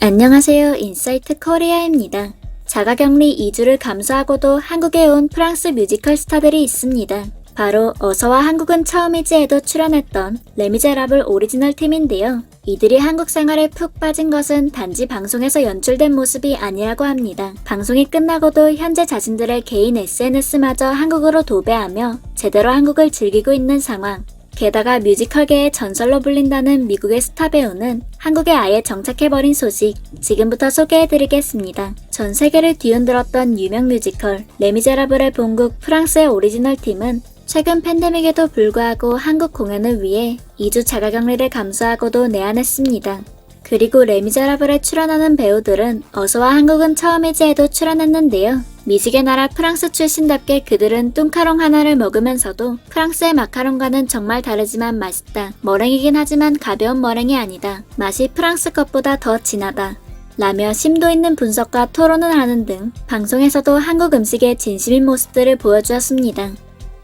안녕하세요. 인사이트 코리아입니다. 자가격리 2주를 감수하고도 한국에 온 프랑스 뮤지컬 스타들이 있습니다. 바로 어서와 한국은 처음이지에도 출연했던 레미제라블 오리지널 팀인데요. 이들이 한국 생활에 푹 빠진 것은 단지 방송에서 연출된 모습이 아니라고 합니다. 방송이 끝나고도 현재 자신들의 개인 SNS마저 한국어로 도배하며 제대로 한국을 즐기고 있는 상황. 게다가 뮤지컬계의 전설로 불린다는 미국의 스타 배우는 한국에 아예 정착해버린 소식 지금부터 소개해드리겠습니다. 전 세계를 뒤흔들었던 유명 뮤지컬 레미제라블의 본국 프랑스의 오리지널 팀은 최근 팬데믹에도 불구하고 한국 공연을 위해 2주 자가격리를 감수하고도 내한했습니다. 그리고 레미제라블에 출연하는 배우들은 어서와 한국은 처음이지에도 출연했는데요. 미식의 나라 프랑스 출신답게 그들은 뚱카롱 하나를 먹으면서도 프랑스의 마카롱과는 정말 다르지만 맛있다. 머랭이긴 하지만 가벼운 머랭이 아니다. 맛이 프랑스 것보다 더 진하다. 라며 심도 있는 분석과 토론을 하는 등 방송에서도 한국 음식의 진심인 모습들을 보여주었습니다.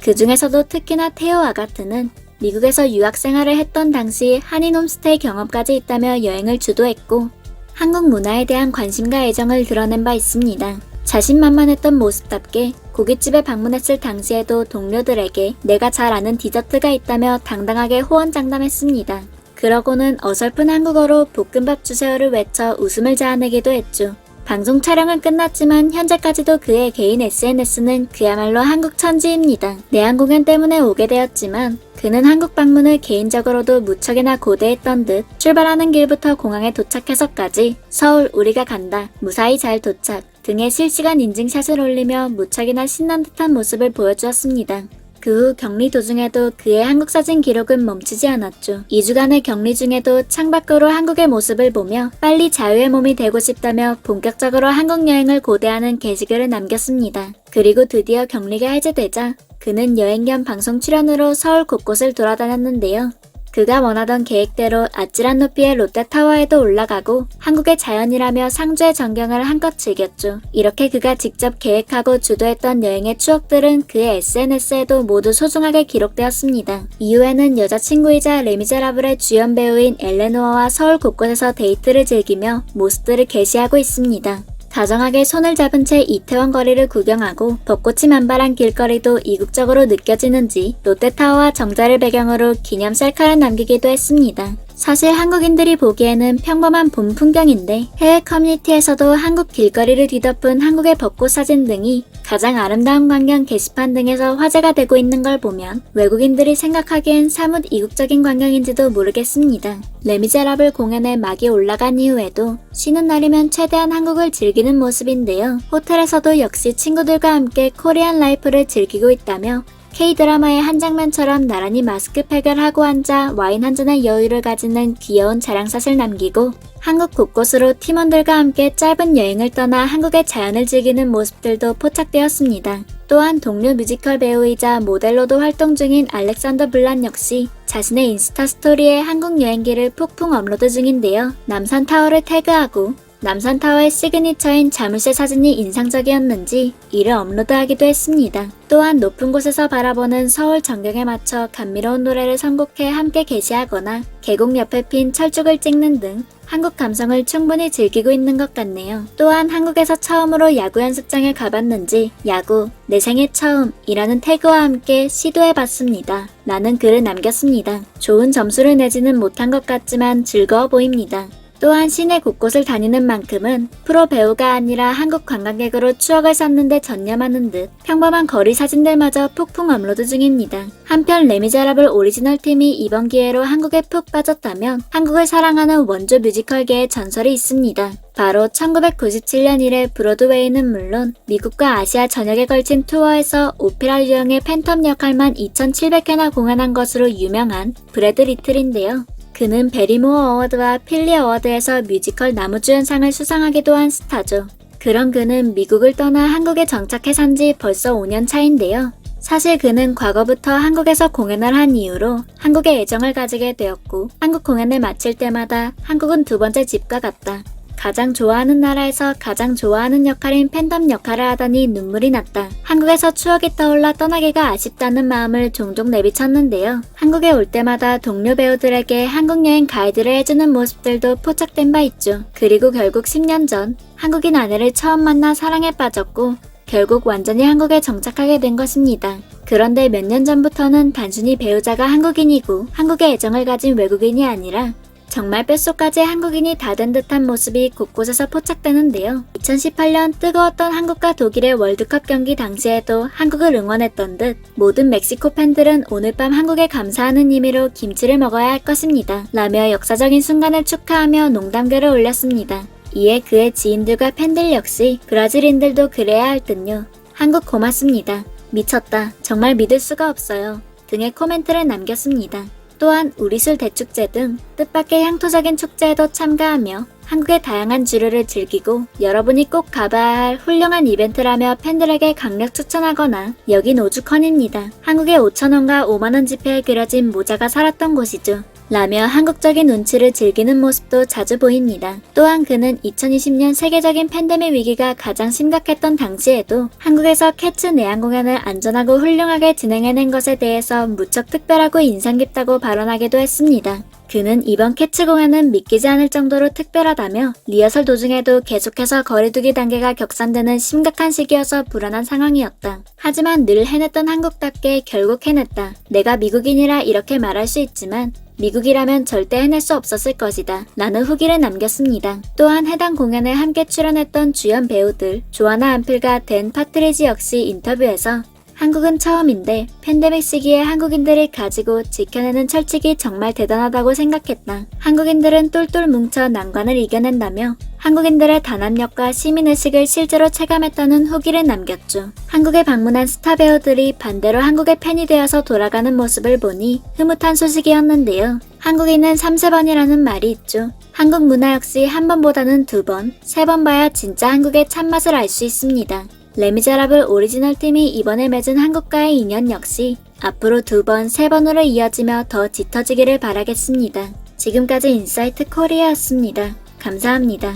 그 중에서도 특히나 테오 아가트는 미국에서 유학 생활을 했던 당시 한인 홈스테이 경험까지 있다며 여행을 주도했고 한국 문화에 대한 관심과 애정을 드러낸 바 있습니다. 자신만만했던 모습답게 고깃집에 방문했을 당시에도 동료들에게 내가 잘 아는 디저트가 있다며 당당하게 호언장담했습니다. 그러고는 어설픈 한국어로 볶음밥 주세요를 외쳐 웃음을 자아내기도 했죠. 방송 촬영은 끝났지만 현재까지도 그의 개인 SNS는 그야말로 한국 천지입니다. 내한 공연 때문에 오게 되었지만 그는 한국 방문을 개인적으로도 무척이나 고대했던 듯 출발하는 길부터 공항에 도착해서까지 서울 우리가 간다, 무사히 잘 도착 등의 실시간 인증샷을 올리며 무척이나 신난 듯한 모습을 보여주었습니다. 그 후 격리 도중에도 그의 한국 사진 기록은 멈추지 않았죠. 2주간의 격리 중에도 창밖으로 한국의 모습을 보며 빨리 자유의 몸이 되고 싶다며 본격적으로 한국 여행을 고대하는 게시글을 남겼습니다. 그리고 드디어 격리가 해제되자 그는 여행 겸 방송 출연으로 서울 곳곳을 돌아다녔는데요. 그가 원하던 계획대로 아찔한 높이의 롯데타워에도 올라가고 한국의 자연이라며 상주의 전경을 한껏 즐겼죠. 이렇게 그가 직접 계획하고 주도했던 여행의 추억들은 그의 SNS에도 모두 소중하게 기록되었습니다. 이후에는 여자친구이자 레미제라블의 주연 배우인 엘레노어와 서울 곳곳에서 데이트를 즐기며 모습들을 게시하고 있습니다. 다정하게 손을 잡은 채 이태원 거리를 구경하고 벚꽃이 만발한 길거리도 이국적으로 느껴지는지 롯데타워와 정자를 배경으로 기념 셀카를 남기기도 했습니다. 사실 한국인들이 보기에는 평범한 봄 풍경인데 해외 커뮤니티에서도 한국 길거리를 뒤덮은 한국의 벚꽃 사진 등이 가장 아름다운 광경 게시판 등에서 화제가 되고 있는 걸 보면 외국인들이 생각하기엔 사뭇 이국적인 광경인지도 모르겠습니다. 레미제라블 공연에 막이 올라간 이후에도 쉬는 날이면 최대한 한국을 즐기는 모습인데요. 호텔에서도 역시 친구들과 함께 코리안 라이프를 즐기고 있다며 K-드라마의 한 장면처럼 나란히 마스크팩을 하고 앉아 와인 한 잔의 여유를 가지는 귀여운 자랑샷을 남기고 한국 곳곳으로 팀원들과 함께 짧은 여행을 떠나 한국의 자연을 즐기는 모습들도 포착되었습니다. 또한 동료 뮤지컬 배우이자 모델로도 활동 중인 알렉산더 블란 역시 자신의 인스타 스토리에 한국 여행기를 폭풍 업로드 중인데요. 남산타워를 태그하고 남산타워의 시그니처인 자물쇠 사진이 인상적이었는지 이를 업로드하기도 했습니다. 또한 높은 곳에서 바라보는 서울 전경에 맞춰 감미로운 노래를 선곡해 함께 게시하거나 계곡 옆에 핀 철쭉을 찍는 등 한국 감성을 충분히 즐기고 있는 것 같네요. 또한 한국에서 처음으로 야구 연습장에 가봤는지 야구, 내 생애 처음 이라는 태그와 함께 시도해봤습니다. 라는 글을 남겼습니다. 좋은 점수를 내지는 못한 것 같지만 즐거워 보입니다. 또한 시내 곳곳을 다니는 만큼은 프로 배우가 아니라 한국 관광객으로 추억을 쌓는 데 전념하는 듯 평범한 거리 사진들마저 폭풍 업로드 중입니다. 한편 레미제라블 오리지널 팀이 이번 기회로 한국에 푹 빠졌다면 한국을 사랑하는 원조 뮤지컬계의 전설이 있습니다. 바로 1997년 이래 브로드웨이는 물론 미국과 아시아 전역에 걸친 투어에서 오페라 유형의 팬텀 역할만 2,700회나 공연한 것으로 유명한 브래드 리틀인데요. 그는 베리모어 어워드와 필리 어워드에서 뮤지컬 나무주연상을 수상하기도 한 스타죠. 그런 그는 미국을 떠나 한국에 정착해 산 지 벌써 5년 차인데요. 사실 그는 과거부터 한국에서 공연을 한 이후로 한국에 애정을 가지게 되었고 한국 공연을 마칠 때마다 한국은 두 번째 집과 같다. 가장 좋아하는 나라에서 가장 좋아하는 역할인 팬덤 역할을 하다니 눈물이 났다. 한국에서 추억이 떠올라 떠나기가 아쉽다는 마음을 종종 내비쳤는데요. 한국에 올 때마다 동료 배우들에게 한국 여행 가이드를 해주는 모습들도 포착된 바 있죠. 그리고 결국 10년 전 한국인 아내를 처음 만나 사랑에 빠졌고 결국 완전히 한국에 정착하게 된 것입니다. 그런데 몇 년 전부터는 단순히 배우자가 한국인이고 한국에 애정을 가진 외국인이 아니라 정말 뼛속까지 한국인이 다 된 듯한 모습이 곳곳에서 포착되는데요. 2018년 뜨거웠던 한국과 독일의 월드컵 경기 당시에도 한국을 응원했던 듯 모든 멕시코 팬들은 오늘 밤 한국에 감사하는 의미로 김치를 먹어야 할 것입니다. 라며 역사적인 순간을 축하하며 농담글을 올렸습니다. 이에 그의 지인들과 팬들 역시 브라질인들도 그래야 할 듯요. 한국 고맙습니다. 미쳤다. 정말 믿을 수가 없어요. 등의 코멘트를 남겼습니다. 또한 우리술 대축제 등 뜻밖의 향토적인 축제에도 참가하며 한국의 다양한 주류를 즐기고 여러분이 꼭 가봐야 할 훌륭한 이벤트라며 팬들에게 강력 추천하거나 여긴 오죽헌입니다. 한국의 5,000원과 5만원 지폐에 그려진 모자가 살았던 곳이죠. 라며 한국적인 운치를 즐기는 모습도 자주 보입니다. 또한 그는 2020년 세계적인 팬데믹 위기가 가장 심각했던 당시에도 한국에서 캐츠 내한 공연을 안전하고 훌륭하게 진행해낸 것에 대해서 무척 특별하고 인상 깊다고 발언하기도 했습니다. 그는 이번 캐츠 공연은 믿기지 않을 정도로 특별하다며 리허설 도중에도 계속해서 거리두기 단계가 격상되는 심각한 시기여서 불안한 상황이었다. 하지만 늘 해냈던 한국답게 결국 해냈다. 내가 미국인이라 이렇게 말할 수 있지만 미국이라면 절대 해낼 수 없었을 것이다. 라는 후기를 남겼습니다. 또한 해당 공연에 함께 출연했던 주연 배우들 조아나 암필과 댄 파트리지 역시 인터뷰에서 한국은 처음인데 팬데믹 시기에 한국인들이 가지고 지켜내는 철칙이 정말 대단하다고 생각했다. 한국인들은 똘똘 뭉쳐 난관을 이겨낸다며 한국인들의 단합력과 시민의식을 실제로 체감했다는 후기를 남겼죠. 한국에 방문한 스타 배우들이 반대로 한국의 팬이 되어서 돌아가는 모습을 보니 흐뭇한 소식이었는데요. 한국인은 3세번이라는 말이 있죠. 한국 문화 역시 한 번보다는 2번, 3번 봐야 진짜 한국의 참맛을 알 수 있습니다. 레미제라블 오리지널 팀이 이번에 맺은 한국과의 인연 역시 앞으로 2번, 3번으로 이어지며 더 짙어지기를 바라겠습니다. 지금까지 인사이트 코리아였습니다. 감사합니다.